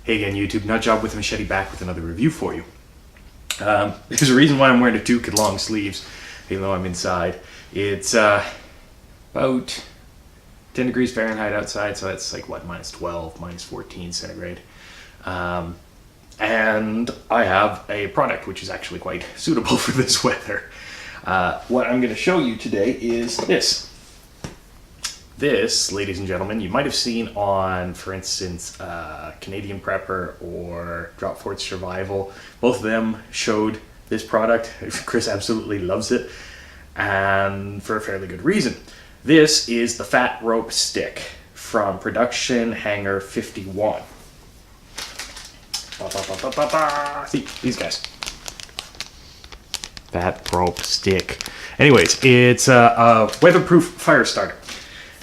Hey again, YouTube, Nut Job with a Machete back with another review for you. There's a reason why I'm wearing a toque and long sleeves, even though I'm inside. It's about 10 degrees Fahrenheit outside, so that's like what, minus 12, minus 14 centigrade. And I have a product which is actually quite suitable for this weather. What I'm going to show you today is this. This, ladies and gentlemen, you might have seen on, for instance, Canadian Prepper or Drop Fort Survival. Both of them showed this product. Chris absolutely loves it, and for a fairly good reason. This is the Fat Rope Stick from Production Hanger 51. See, these guys. Fat Rope Stick. Anyways, it's a weatherproof fire starter.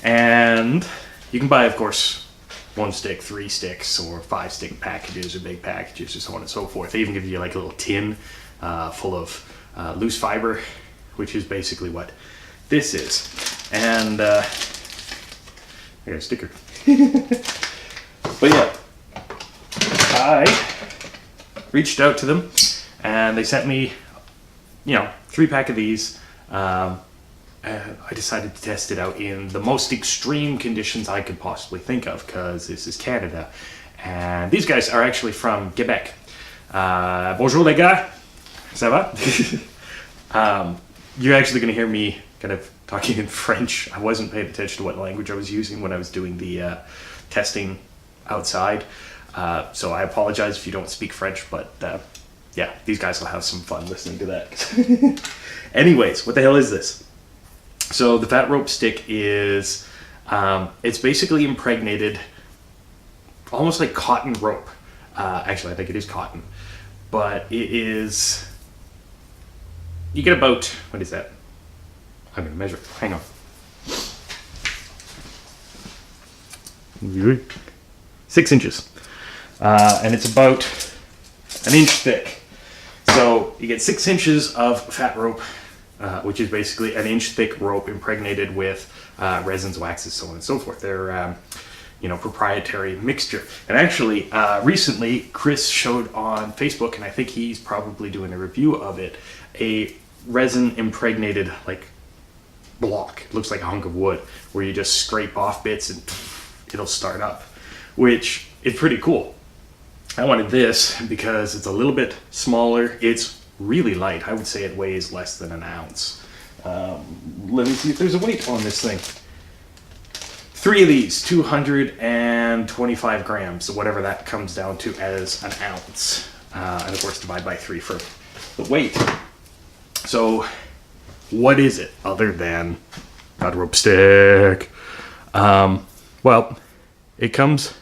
And you can buy, of course, 1 stick, 3 sticks, or 5 stick packages, or big packages, or so on and so forth. They even give you like a little tin full of loose fiber, which is basically what this is. And I got a sticker. But yeah, I reached out to them, and they sent me, 3 pack of these. I decided to test it out in the most extreme conditions I could possibly think of, because this is Canada. And these guys are actually from Quebec. Bonjour les gars, ça va? You're actually going to hear me kind of talking in French. I wasn't paying attention to what language I was using when I was doing the testing outside. So I apologize if you don't speak French, but yeah, these guys will have some fun listening to that. Anyways, what the hell is this? So the Fat Rope Stick is, it's basically impregnated, almost like cotton rope. Actually, I think it is cotton. But it is, you get about, what is that? I'm going to measure. Hang on. 6 inches. And it's about 1 inch thick. So you get 6 inches of fat rope, which is basically 1 inch thick rope impregnated with resins, waxes, so on and so forth. They're, proprietary mixture. And actually, recently, Chris showed on Facebook, and I think he's probably doing a review of it, a resin impregnated like block. It looks like a hunk of wood, where you just scrape off bits and it'll start up, which is pretty cool. I wanted this because it's a little bit smaller. It's really light. I would say it weighs less than an ounce. Let me see if there's a weight on this thing. 3 of these, 225 grams, so whatever that comes down to as an ounce. And of course divide by 3 for the weight. So what is it other than a rope stick? Well, it comes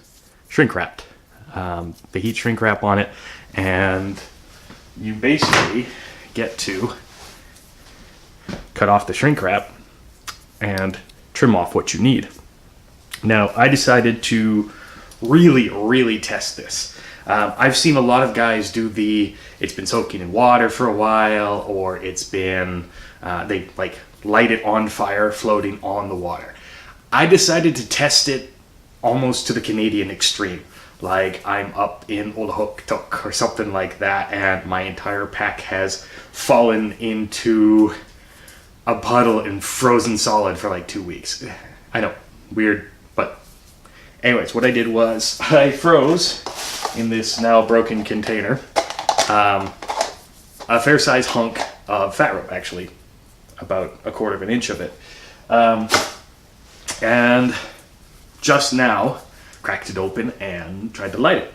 shrink wrapped. The heat shrink wrap on it, and you basically get to cut off the shrink wrap and trim off what you need. Now, I decided to really test this. I've seen a lot of guys do it's been soaking in water for a while, or it's been, they like light it on fire floating on the water. I decided to test it almost to the Canadian extreme. Like I'm up in Olahoktuk or something like that, and my entire pack has fallen into a puddle and frozen solid for like 2 weeks. I know, weird, but anyways, what I did was I froze in this now broken container a fair size hunk of fat rope, actually, about 1/4 of an inch of it, and just now cracked it open and tried to light it.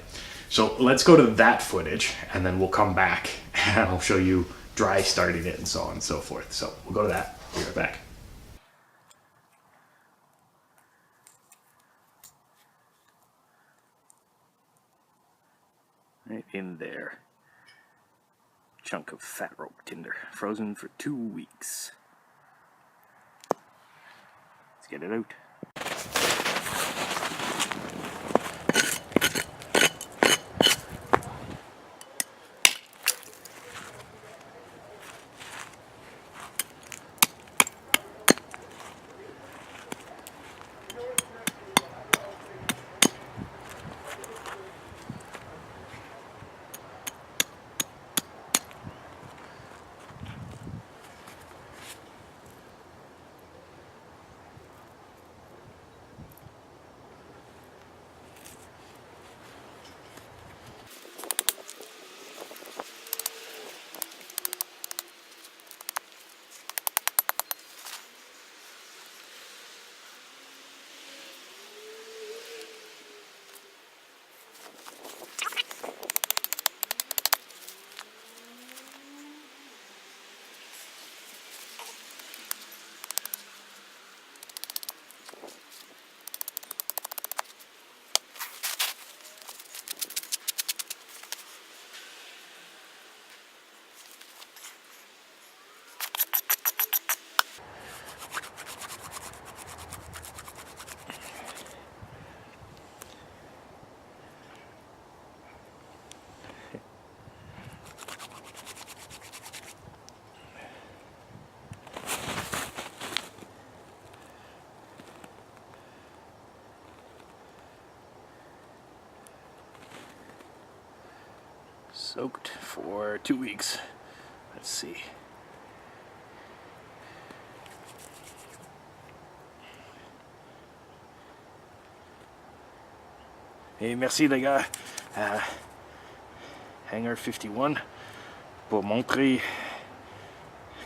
So let's go to that footage, and then we'll come back and I'll show you dry starting it and so on and so forth. So we'll go to that. Be right back. Right in there. Chunk of fat rope tinder, frozen for 2 weeks. Let's get it out. Soaked for 2 weeks. Let's see. Et merci les gars à Hanger 51 pour montrer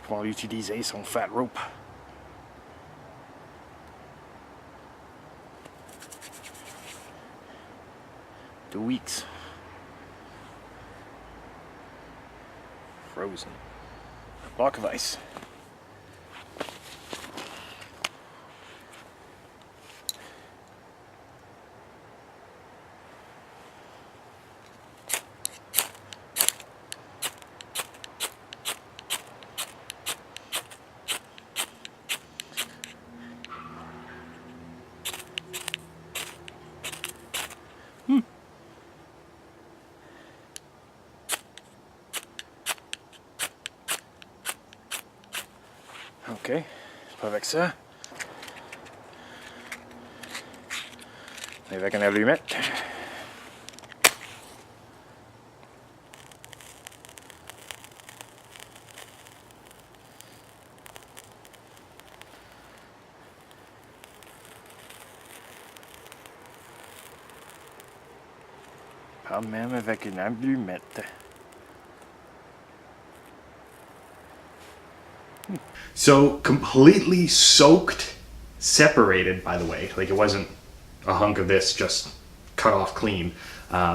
comment utiliser son fat rope. Two weeks. Frozen. A block of ice. Ok, pas avec ça. Avec une allumette. Pas même avec une allumette. So completely soaked, separated, by the way. Like it wasn't a hunk of this just cut off clean.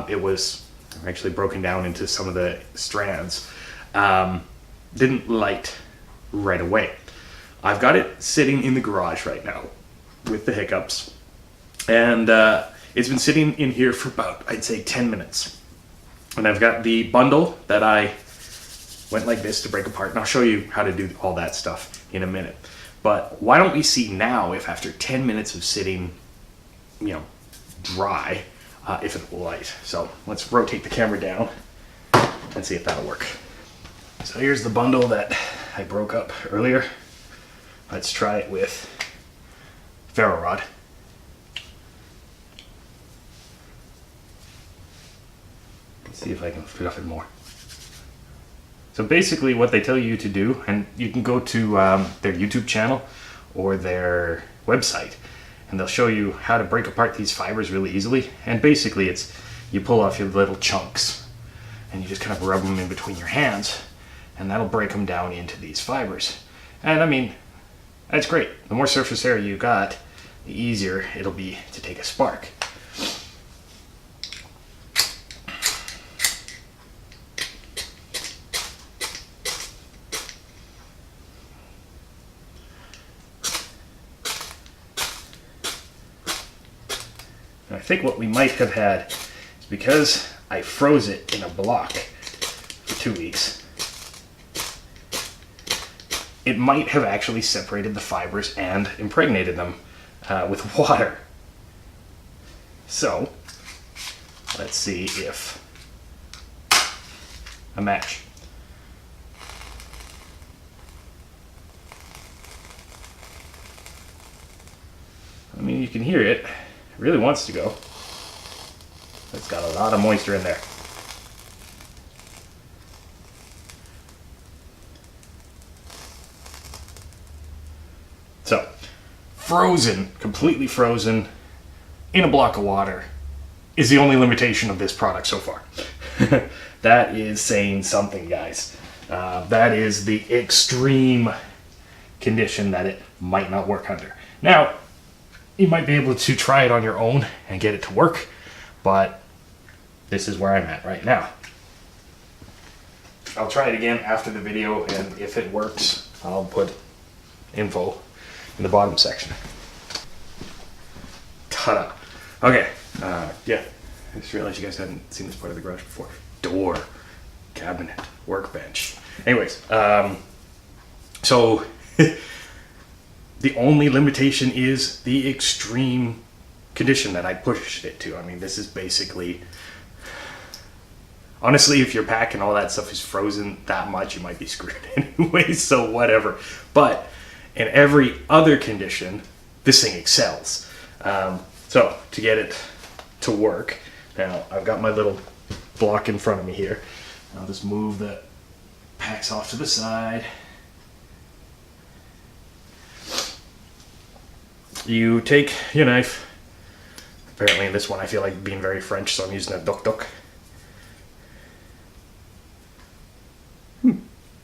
It was actually broken down into some of the strands. Didn't light right away. I've got it sitting in the garage right now with the hiccups. And it's been sitting in here for about, I'd say, 10 minutes. And I've got the bundle that I went like this to break apart, and I'll show you how to do all that stuff in a minute. But why don't we see now if after 10 minutes of sitting, you know, dry, if it will light. So let's rotate the camera down and see if that'll work. So here's the bundle that I broke up earlier. Let's try it with ferro rod. Let's see if I can fit up it more. So basically what they tell you to do, and you can go to their YouTube channel or their website, and they'll show you how to break apart these fibers really easily. And basically it's, you pull off your little chunks and you just kind of rub them in between your hands, and that'll break them down into these fibers. And I mean, that's great. The more surface area you got, the easier it'll be to take a spark. I think what we might have had is because I froze it in a block for 2 weeks, it might have actually separated the fibers and impregnated them with water. So let's see if a match. I mean, you can hear it. It really wants to go. It's got a lot of moisture in there. So, frozen, completely frozen, in a block of water, is the only limitation of this product so far. That is saying something, guys. That is the extreme condition that it might not work under. Now, you might be able to try it on your own and get it to work, but this is where I'm at right now. I'll try it again after the video, and if it works, I'll put info in the bottom section. Ta-da. Okay, yeah, I just realized you guys hadn't seen this part of the garage before. Door, cabinet, workbench. Anyways, so the only limitation is the extreme condition that I pushed it to. I mean, this is basically, honestly, if your pack and all that stuff is frozen that much, you might be screwed anyway, so whatever. But in every other condition, this thing excels. So to get it to work, now I've got my little block in front of me here. I'll just move the packs off to the side. You take your knife. Apparently in this one I feel like being very French, so I'm using a duck.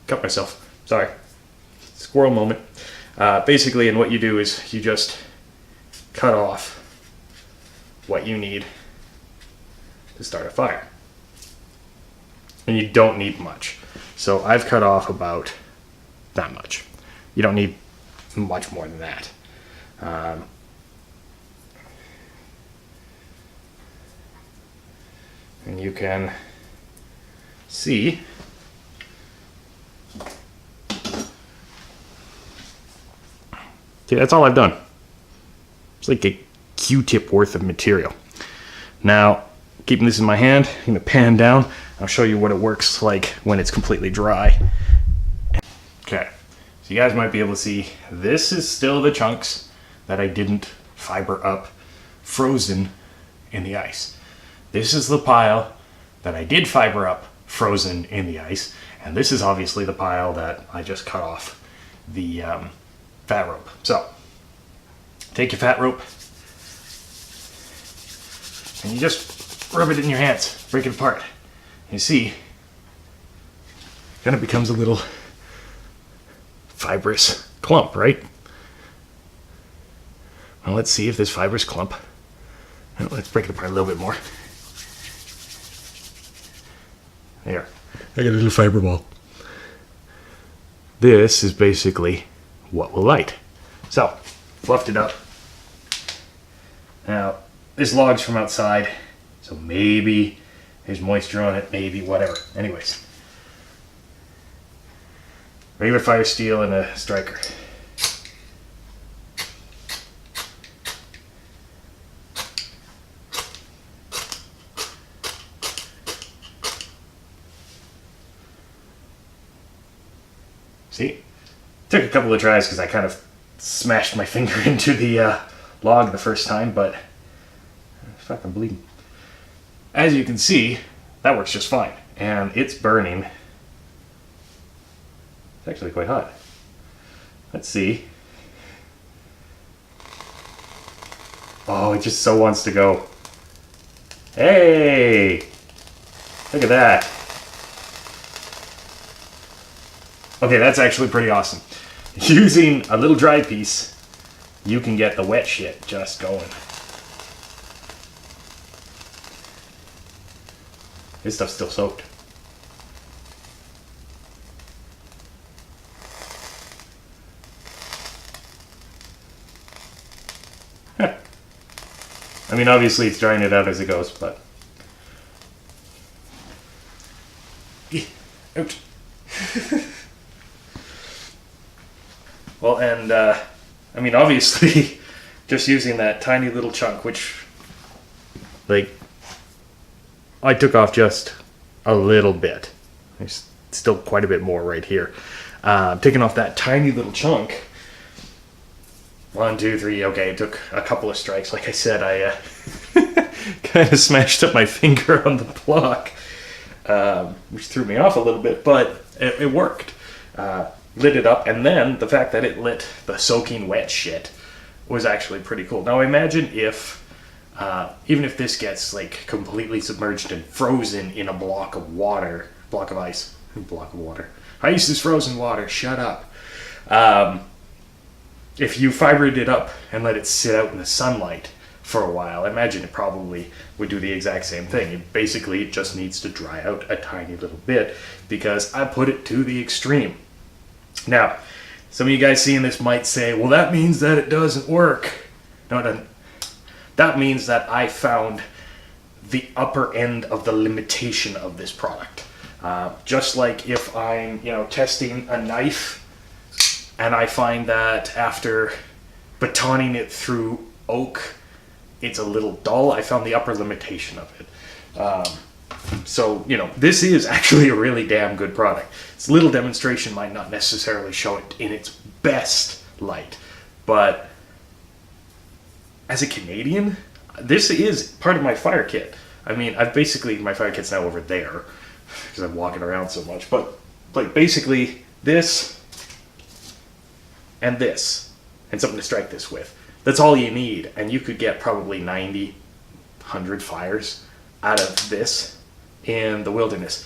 Cut myself. Sorry. Squirrel moment. Basically, and what you do is you just cut off what you need to start a fire. And you don't need much. So I've cut off about that much. You don't need much more than that. And you can see that's all I've done. It's like a Q-tip worth of material. Now, keeping this in my hand, I'm going to pan down. I'll show you what it works like when it's completely dry. Okay, so you guys might be able to see this is still the chunks that I didn't fiber up, frozen in the ice. This is the pile that I did fiber up, frozen in the ice, and this is obviously the pile that I just cut off the fat rope. So, take your fat rope, and you just rub it in your hands, break it apart. You see, it kind of becomes a little fibrous clump, right? Well, let's see if this fibrous clump, let's break it apart a little bit more. There, I got a little fiber ball. This is basically what will light. So, fluffed it up. Now, this log's from outside, so maybe there's moisture on it, maybe whatever. Anyways, regular fire steel and a striker. See? Took a couple of tries because I kind of smashed my finger into the log the first time, but it's fucking bleeding. As you can see, that works just fine. And it's burning. It's actually quite hot. Let's see. Oh, it just so wants to go. Hey! Look at that. Okay, that's actually pretty awesome. Using a little dry piece, you can get the wet shit just going. This stuff's still soaked. I mean, obviously it's drying it out as it goes, but... Ouch. Well, and, I mean, obviously, just using that tiny little chunk, which, like, I took off just a little bit. There's still quite a bit more right here. Taking off that tiny little chunk. 1, 2, 3, okay, it took a couple of strikes. Like I said, I kind of smashed up my finger on the block, which threw me off a little bit, but it worked. Lit it up, and then the fact that it lit the soaking wet shit was actually pretty cool. Now imagine if, even if this gets like completely submerged and frozen in a block of water, block of ice, block of water. Ice is frozen water, shut up. If you fibered it up and let it sit out in the sunlight for a while, I imagine it probably would do the exact same thing. It basically just needs to dry out a tiny little bit because I put it to the extreme. Now, some of you guys seeing this might say, well, that means that it doesn't work. No, it doesn't. That means that I found the upper end of the limitation of this product. Just like if I'm, testing a knife and I find that after batoning it through oak, it's a little dull, I found the upper limitation of it. So, this is actually a really damn good product. Its little demonstration might not necessarily show it in its best light, but as a Canadian, this is part of my fire kit. I mean, my fire kit's now over there. because I'm walking around so much. But like basically this and this and something to strike this with. That's all you need, and you could get probably 90, 100 fires out of this in the wilderness.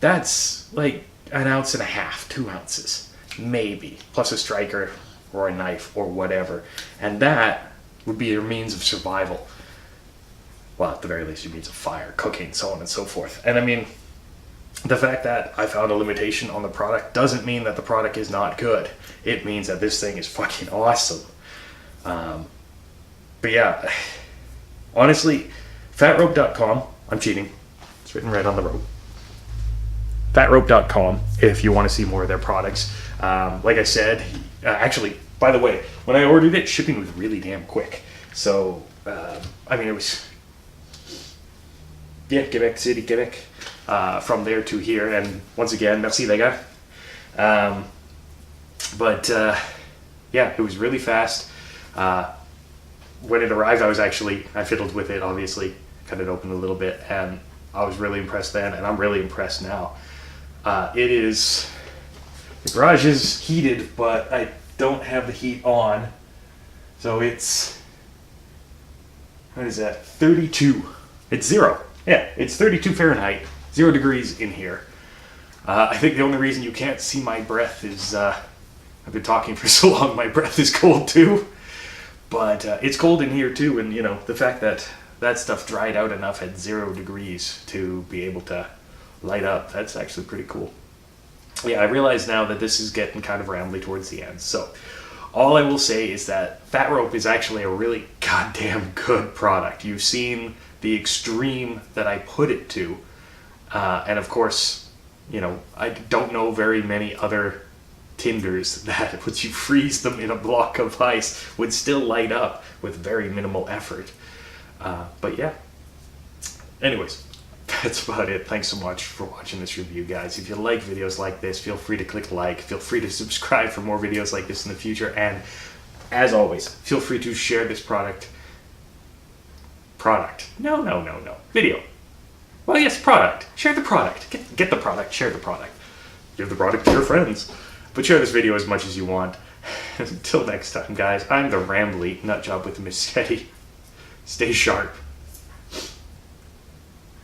That's like an ounce and a half, 2 ounces, maybe, plus a striker or a knife or whatever. And that would be your means of survival. Well, at the very least, your means of fire, cooking, so on and so forth. And I mean, the fact that I found a limitation on the product doesn't mean that the product is not good. It means that this thing is fucking awesome. But yeah, honestly, fatrope.com, I'm cheating. It's written right on the rope. Fatrope.com if you want to see more of their products. Like I said, actually, by the way, when I ordered it, shipping was really damn quick. So, I mean, it was, yeah, Quebec City, Quebec, from there to here. And once again, merci les gars. But yeah, it was really fast. When it arrived, I fiddled with it, obviously, cut it open a little bit, and I was really impressed then, and I'm really impressed now. The garage is heated, but I don't have the heat on, so it's, what is that, 32. It's 0. Yeah, it's 32 Fahrenheit, 0 degrees in here. I think the only reason you can't see my breath is, I've been talking for so long, my breath is cold too. But it's cold in here too, and you know, the fact that that stuff dried out enough at 0 degrees to be able to light up, that's actually pretty cool. Yeah, I realize now that this is getting kind of rambly towards the end. So all I will say is that Fat Rope is actually a really goddamn good product. You've seen the extreme that I put it to. And of course, you know, I don't know very many other tinders that, once you freeze them in a block of ice, would still light up with very minimal effort. But yeah. Anyways, that's about it. Thanks so much for watching this review, guys. If you like videos like this, feel free to click like. Feel free to subscribe for more videos like this in the future. And as always, feel free to share this video. Well, yes, product. Share the product. Get the product. Share the product. Give the product to your friends. But share this video as much as you want. Until next time, guys, I'm the rambly nutjob with the machete. Stay sharp.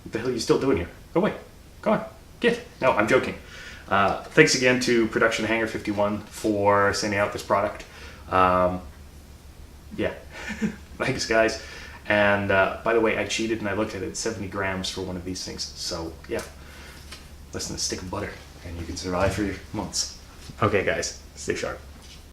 What the hell are you still doing here? Go away. Go on. Get. No, I'm joking. Thanks again to Production Hanger 51 for sending out this product. Yeah. Thanks, guys. And by the way, I cheated and I looked at it, 70 grams for one of these things. So, yeah. Less than a stick of butter. And you can survive for months. Okay, guys. Stay sharp.